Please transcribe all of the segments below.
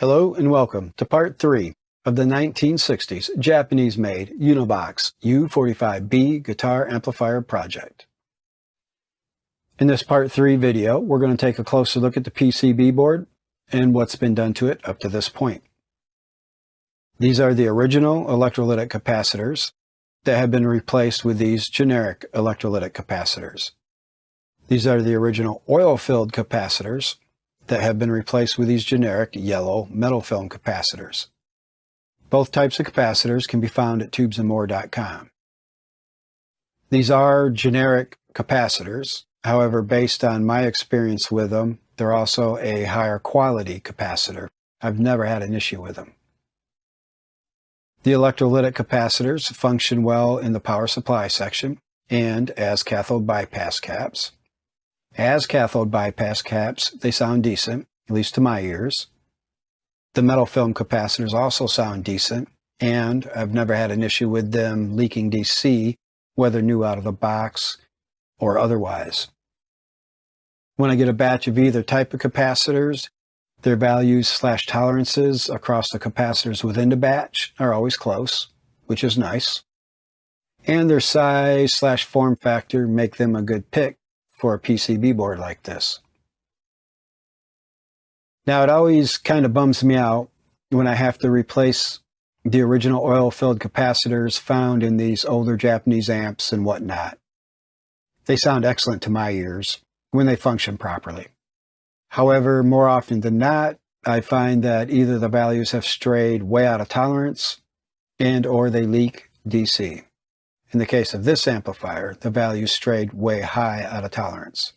Hello and welcome to part 3 of the 1960s Japanese-made Univox U45B guitar amplifier project. In this part 3 video, we're going to take a closer look at the PCB board and what's been done to it up to this point. These are the original electrolytic capacitors that have been replaced with these generic electrolytic capacitors. These are the original oil-filled capacitors that have been replaced with these generic yellow metal film capacitors. Both types of capacitors can be found at tubesandmore.com. These are generic capacitors. However, based on my experience with them, they're also a higher quality capacitor. I've never had an issue with them. The electrolytic capacitors function well in the power supply section and as cathode bypass caps. As cathode bypass caps, they sound decent, at least to my ears. The metal film capacitors also sound decent, and I've never had an issue with them leaking DC, whether new out of the box or otherwise. When I get a batch of either type of capacitors, their values/tolerances across the capacitors within the batch are always close, which is nice. And their size/form factor make them a good pick for a PCB board like this. Now, it always kind of bums me out when I have to replace the original oil-filled capacitors found in these older Japanese amps and whatnot. They sound excellent to my ears when they function properly. However, more often than not, I find that either the values have strayed way out of tolerance and/or they leak DC. In the case of this amplifier, the values strayed way high out of tolerance.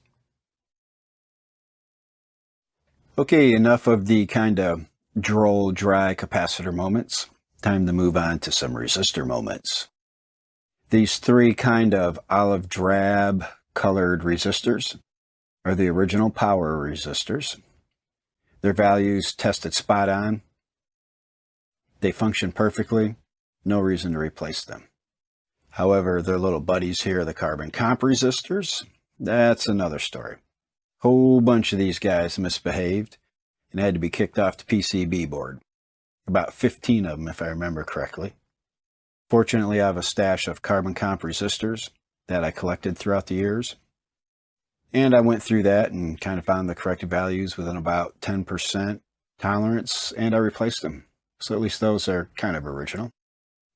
Okay, enough of the kind of droll, dry capacitor moments. Time to move on to some resistor moments. These three kind of olive drab colored resistors are the original power resistors. Their values tested spot on. They function perfectly. No reason to replace them. However, their little buddies here, the carbon comp resistors, that's another story. Whole bunch of these guys misbehaved and had to be kicked off the PCB board. About 15 of them, if I remember correctly. Fortunately, I have a stash of carbon comp resistors that I collected throughout the years. And I went through that and kind of found the corrected values within about 10% tolerance, and I replaced them. So at least those are kind of original,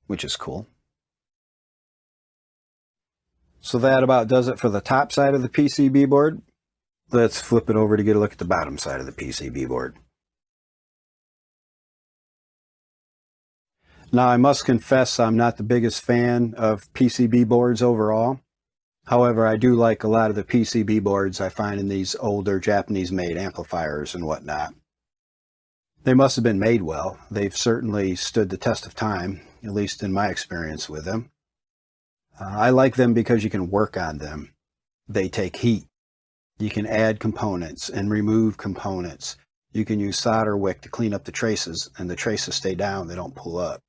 which is cool. So that about does it for the top side of the PCB board. Let's flip it over to get a look at the bottom side of the PCB board. Now, I must confess I'm not the biggest fan of PCB boards overall. However, I do like a lot of the PCB boards I find in these older Japanese-made amplifiers and whatnot. They must have been made well. They've certainly stood the test of time, at least in my experience with them. I like them because you can work on them. They take heat. You can add components and remove components. You can use solder wick to clean up the traces, and the traces stay down, they don't pull up.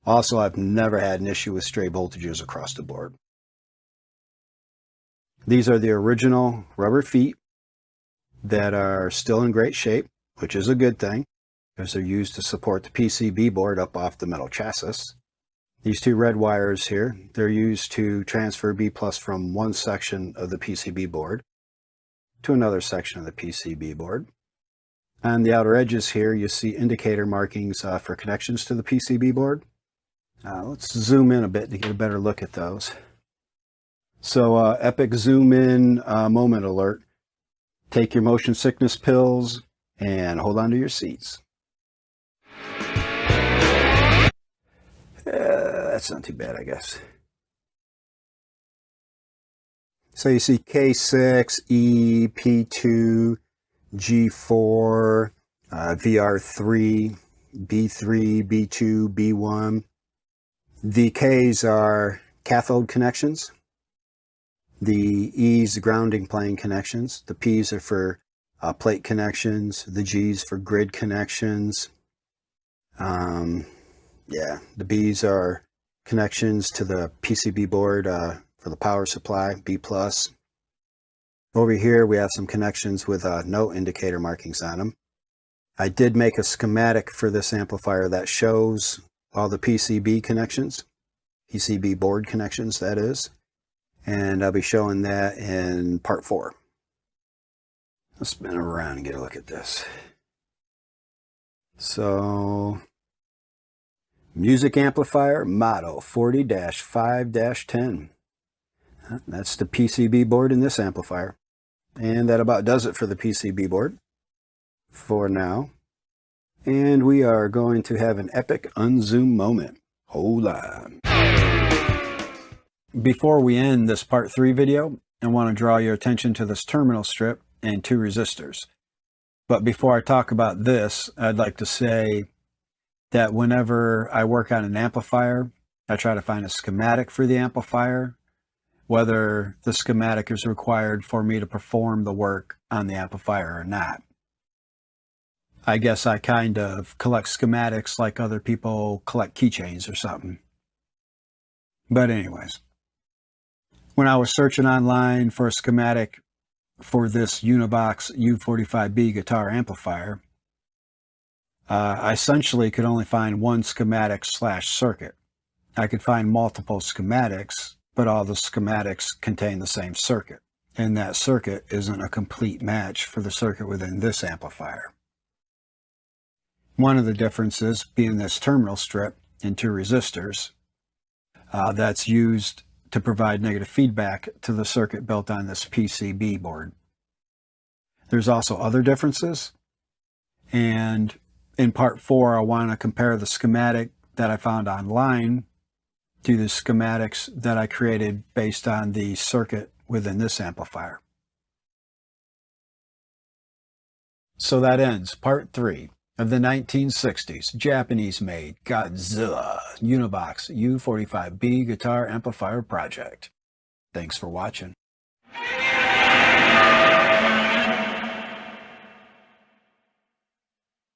Also, I've never had an issue with stray voltages across the board. These are the original rubber feet that are still in great shape, which is a good thing, because they're used to support the PCB board up off the metal chassis. These two red wires here, they're used to transfer B+ from one section of the PCB board to another section of the PCB board. On the outer edges here, you see indicator markings for connections to the PCB board. Let's zoom in a bit to get a better look at those. So epic zoom in moment alert. Take your motion sickness pills and hold on to your seats. That's not too bad, I guess. So you see K6, E, P2, G4, VR3, B3, B2, B1. The Ks are cathode connections. The E's grounding plane connections. The P's are for plate connections. The G's for grid connections. The B's are connections to the PCB board for the power supply, B+. Over here we have some connections with no indicator markings on them. I did make a schematic for this amplifier that shows all the PCB connections, PCB board connections, that is. And I'll be showing that in part 4. Let's spin it around and get a look at this. So, music amplifier model 40-5-10. That's the PCB board in this amplifier. And that about does it for the PCB board for now. And we are going to have an epic unzoom moment. Hold on. Before we end this part 3 video, I want to draw your attention to this terminal strip and 2 resistors. But before I talk about this, I'd like to say that whenever I work on an amplifier, I try to find a schematic for the amplifier, whether the schematic is required for me to perform the work on the amplifier or not. I guess I kind of collect schematics like other people collect keychains or something. But anyways, when I was searching online for a schematic for this Univox U45B guitar amplifier, I essentially could only find one schematic/circuit. I could find multiple schematics, but all the schematics contain the same circuit, and that circuit isn't a complete match for the circuit within this amplifier. One of the differences being this terminal strip and 2 resistors that's used to provide negative feedback to the circuit built on this PCB board. There's also other differences, and in part 4 I want to compare the schematic that I found online to the schematics that I created based on the circuit within this amplifier. So that ends part 3 of the 1960s Japanese-made Godzilla Univox U45B guitar amplifier project. Thanks for watching.